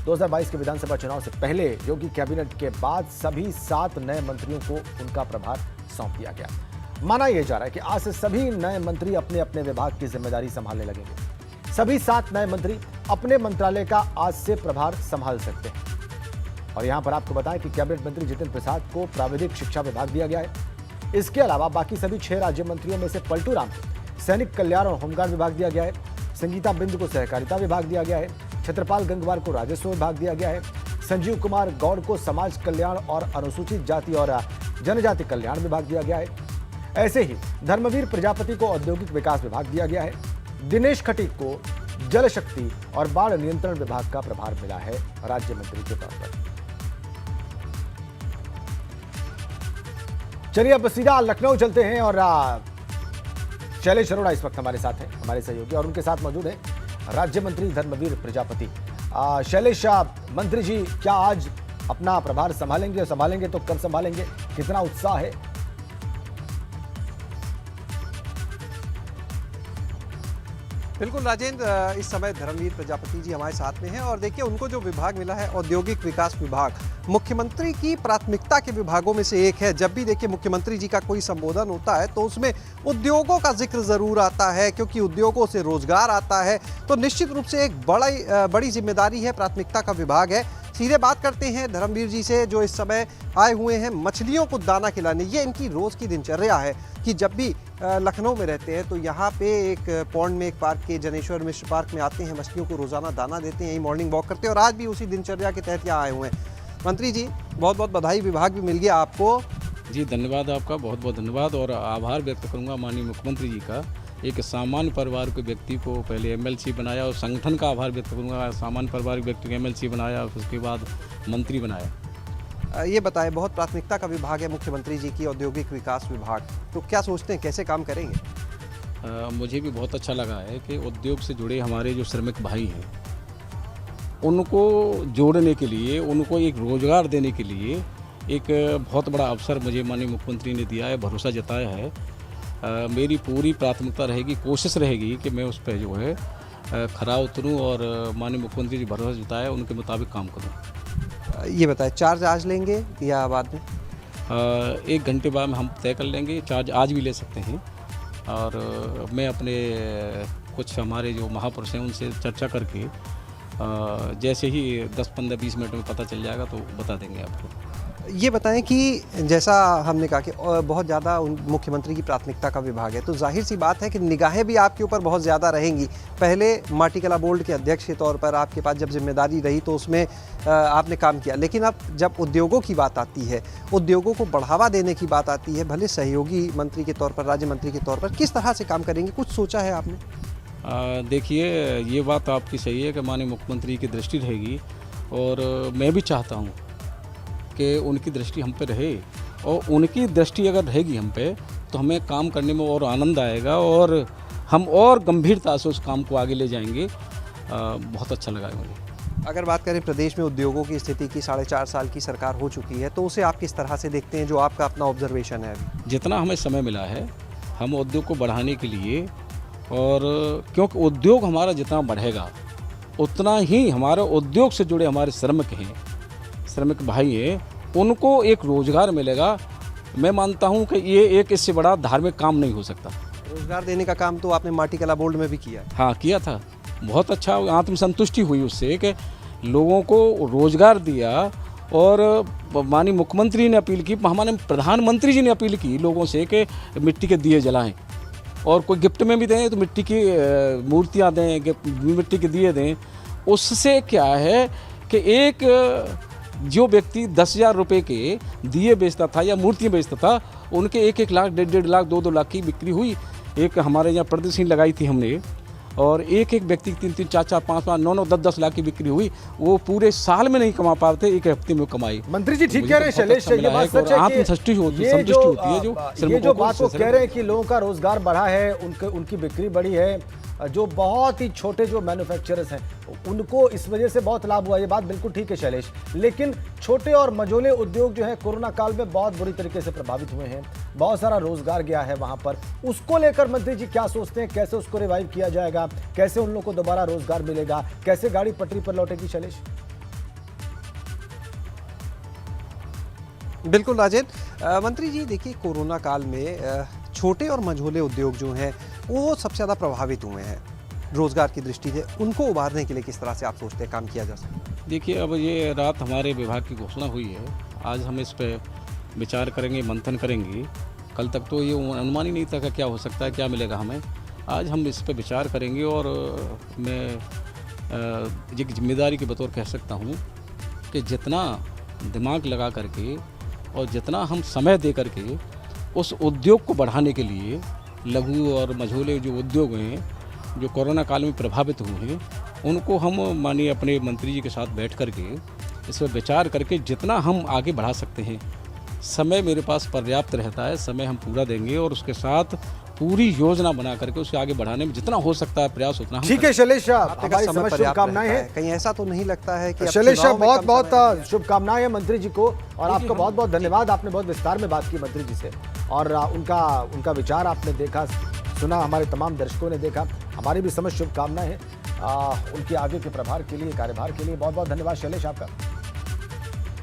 2022 के विधानसभा चुनाव से पहले योगी कैबिनेट के बाद सभी 7 नए मंत्रियों को उनका प्रभार सौंप दिया गया। माना यह जा रहा है कि आज से सभी नए मंत्री अपने अपने विभाग की जिम्मेदारी संभालने लगेंगे। सभी 7 नए मंत्री अपने मंत्रालय का आज से प्रभार संभाल सकते हैं। और यहां पर आपको बताएं कि कैबिनेट मंत्री जितिन प्रसाद को प्राविधिक शिक्षा विभाग दिया गया है। इसके अलावा बाकी सभी 6 राज्य मंत्रियों में से पलटू राम सैनिक कल्याण और होमगार्ड विभाग दिया गया है, संगीता बिंद को सहकारिता विभाग दिया गया है, छत्रपाल गंगवार को राजस्व विभाग दिया गया है, संजीव कुमार गौड़ को समाज कल्याण और अनुसूचित जाति और जनजाति कल्याण विभाग दिया गया है। ऐसे ही धर्मवीर प्रजापति को औद्योगिक विकास विभाग दिया गया है। दिनेश खटीक को जल शक्ति और बाढ़ नियंत्रण विभाग का प्रभार मिला है राज्य मंत्री के तौर पर। चलिए अब सीधा लखनऊ चलते हैं और शैलेश अरोड़ा इस वक्त हमारे साथ हैं, हमारे सहयोगी, और उनके साथ मौजूद हैं राज्य मंत्री धर्मवीर प्रजापति। शैलेश, मंत्री जी क्या आज अपना प्रभार संभालेंगे, और संभालेंगे तो कब संभालेंगे, कितना उत्साह है? बिल्कुल राजेंद्र, इस समय धर्मवीर प्रजापति जी हमारे साथ में हैं और देखिए उनको जो विभाग मिला है औद्योगिक विकास विभाग, मुख्यमंत्री की प्राथमिकता के विभागों में से एक है। जब भी देखिए मुख्यमंत्री जी का कोई संबोधन होता है तो उसमें उद्योगों का जिक्र जरूर आता है, क्योंकि उद्योगों से रोजगार आता है। तो निश्चित रूप से एक बड़ी जिम्मेदारी है, प्राथमिकता का विभाग है। सीधे बात करते हैं धर्मवीर जी से, जो इस समय आए हुए हैं मछलियों को दाना खिलाने। ये इनकी रोज़ की दिनचर्या है कि जब भी लखनऊ में रहते हैं तो यहाँ पे एक पौंड में, एक पार्क के जनेश्वर मिश्र पार्क में आते हैं, मछलियों को रोज़ाना दाना देते हैं, यही मॉर्निंग वॉक करते हैं और आज भी उसी दिनचर्या के तहत यहाँ आए हुए हैं। मंत्री जी बहुत बहुत बधाई, विभाग भी मिल गया आपको। जी धन्यवाद, आपका बहुत बहुत धन्यवाद और आभार व्यक्त करूँगा माननीय मुख्यमंत्री जी का। एक सामान्य परिवार के व्यक्ति को पहले एमएलसी बनाया और संगठन का आभार व्यक्त करूँगा। सामान्य परिवार के व्यक्ति को एमएलसी बनाया, उसके बाद मंत्री बनाया। ये बताएं, बहुत प्राथमिकता का विभाग है मुख्यमंत्री जी की, औद्योगिक विकास विभाग, तो क्या सोचते हैं कैसे काम करेंगे? मुझे भी बहुत अच्छा लगा है कि उद्योग से जुड़े हमारे जो श्रमिक भाई हैं उनको जोड़ने के लिए, उनको एक रोज़गार देने के लिए एक बहुत बड़ा अवसर मुझे माननीय मुख्यमंत्री ने दिया है, भरोसा जताया है। मेरी पूरी प्राथमिकता रहेगी, कोशिश रहेगी कि मैं उस पर जो है खरा उतरूँ और माननीय मुख्यमंत्री जी भरोसा जताया उनके मुताबिक काम करूँ। ये बताएं, चार्ज आज लेंगे या बाद में? 1 घंटे बाद में हम तय कर लेंगे, चार्ज आज भी ले सकते हैं। और मैं अपने कुछ हमारे जो महापुरुष हैं उनसे चर्चा करके जैसे ही 10-15-20 मिनट में पता चल जाएगा तो बता देंगे आपको। ये बताएं कि जैसा हमने कहा कि बहुत ज़्यादा मुख्यमंत्री की प्राथमिकता का विभाग है, तो जाहिर सी बात है कि निगाहें भी आपके ऊपर बहुत ज़्यादा रहेंगी। पहले माटीकला बोर्ड के अध्यक्ष के तौर पर आपके पास जब जिम्मेदारी रही तो उसमें आपने काम किया, लेकिन अब जब उद्योगों की बात आती है, उद्योगों को बढ़ावा देने की बात आती है, भले सहयोगी मंत्री के तौर पर, राज्य मंत्री के तौर पर, किस तरह से काम करेंगे, कुछ सोचा है आपने? देखिए ये बात आपकी सही है कि माननीय मुख्यमंत्री की दृष्टि रहेगी और मैं भी चाहता हूँ कि उनकी दृष्टि हम पे रहे, और उनकी दृष्टि अगर रहेगी हम पे तो हमें काम करने में और आनंद आएगा और हम और गंभीरता से उस काम को आगे ले जाएंगे। बहुत अच्छा लगा मुझे। अगर बात करें प्रदेश में उद्योगों की स्थिति की, 4.5 साल की सरकार हो चुकी है, तो उसे आप किस तरह से देखते हैं, जो आपका अपना ऑब्जर्वेशन है अभी? जितना हमें समय मिला है हम उद्योग को बढ़ाने के लिए, और क्योंकि उद्योग हमारा जितना बढ़ेगा उतना ही हमारे उद्योग से जुड़े हमारे श्रमिक हैं, श्रमिक भाई हैं, उनको एक रोज़गार मिलेगा। मैं मानता हूं कि ये एक इससे बड़ा धार्मिक काम नहीं हो सकता। रोज़गार देने का काम तो आपने माटीकला बोर्ड में भी किया है। हाँ किया था, बहुत अच्छा आत्मसंतुष्टि हुई उससे कि लोगों को रोज़गार दिया। और माननीय मुख्यमंत्री ने अपील की, हमारे प्रधानमंत्री जी ने अपील की लोगों से कि मिट्टी के दिए जलाएं और कोई गिफ्ट में भी दें तो मिट्टी की मूर्तियाँ दें, मिट्टी के दिए दें। उससे क्या है कि एक जो व्यक्ति 10,000 रुपये के दिए बेचता था या मूर्तियाँ बेचता था, उनके 1-1 लाख, 1.5 लाख, 2-2 लाख की बिक्री हुई। एक हमारे यहाँ प्रदर्शनी लगाई थी हमने, और एक व्यक्ति 3-3, 4-4, 5-5, 9-9, 10-10 लाख की बिक्री हुई। वो पूरे साल में नहीं कमा पाते, 1 हफ्ते में कमाई। मंत्री जी ठीक कह रहे हैं शैलेश, ये बात सच है कि संतुष्टि होती है ये जो बात वो को कह रहे हैं कि लोगों का रोजगार बढ़ा है, उनकी बिक्री बढ़ी है, जो बहुत ही छोटे जो मैन्युफैक्चरर्स हैं उनको इस वजह से बहुत लाभ हुआ, ये बात बिल्कुल ठीक है शैलेश। लेकिन छोटे और मझोले उद्योग जो है कोरोना काल में बहुत बुरी तरीके से प्रभावित हुए हैं, बहुत सारा रोजगार गया है वहां पर। उसको लेकर मंत्री जी क्या सोचते हैं, कैसे उसको रिवाइव किया जाएगा, कैसे उन लोगों को दोबारा रोजगार मिलेगा, कैसे गाड़ी पटरी पर लौटेगी शैलेश? बिल्कुल राजेंद्र, मंत्री जी देखिए कोरोना काल में छोटे और मझोले उद्योग जो हैं वो सबसे ज़्यादा प्रभावित हुए हैं रोजगार की दृष्टि से। उनको उभारने के लिए किस तरह से आप सोचते हैं काम किया जा सकता है? देखिए, अब ये रात हमारे विभाग की घोषणा हुई है, आज हम इस पे विचार करेंगे, मंथन करेंगे। कल तक तो ये अनुमान ही नहीं था कि क्या हो सकता है, क्या मिलेगा हमें। आज हम इस पे विचार करेंगे और मैं एक जिम्मेदारी के बतौर कह सकता हूँ कि जितना दिमाग लगा करके और जितना हम समय दे करके उस उद्योग को बढ़ाने के लिए लघु और मझोले जो उद्योग हैं जो कोरोना काल में प्रभावित हुए हैं उनको हम माननीय अपने मंत्री जी के साथ बैठ करके इस पर विचार करके जितना हम आगे बढ़ा सकते हैं, समय मेरे पास पर्याप्त रहता है, समय हम पूरा देंगे और उसके साथ पूरी योजना बना करके उसे आगे बढ़ाने में जितना हो सकता है प्रयास उतना हम ठीक है शैलेश, आपने कहा हमारी समय समझ पर्याप्त शुभकामनाएं रहता हैं। है। कहीं ऐसा तो नहीं लगता है कि अब शैलेश, चुनाव में बहुत कम बहुत समय है? शुभकामनाएं हैं मंत्री जी को और आपका बहुत बहुत धन्यवाद। आपने बहुत विस्तार में बात की मंत्री जी से और उनका विचार आपने देखा, सुना, हमारे तमाम दर्शकों ने देखा। हमारी भी समझ शुभकामनाएं हैं उनके आगे के प्रभार के लिए, कार्यभार के लिए। बहुत बहुत धन्यवाद शैलेश आपका।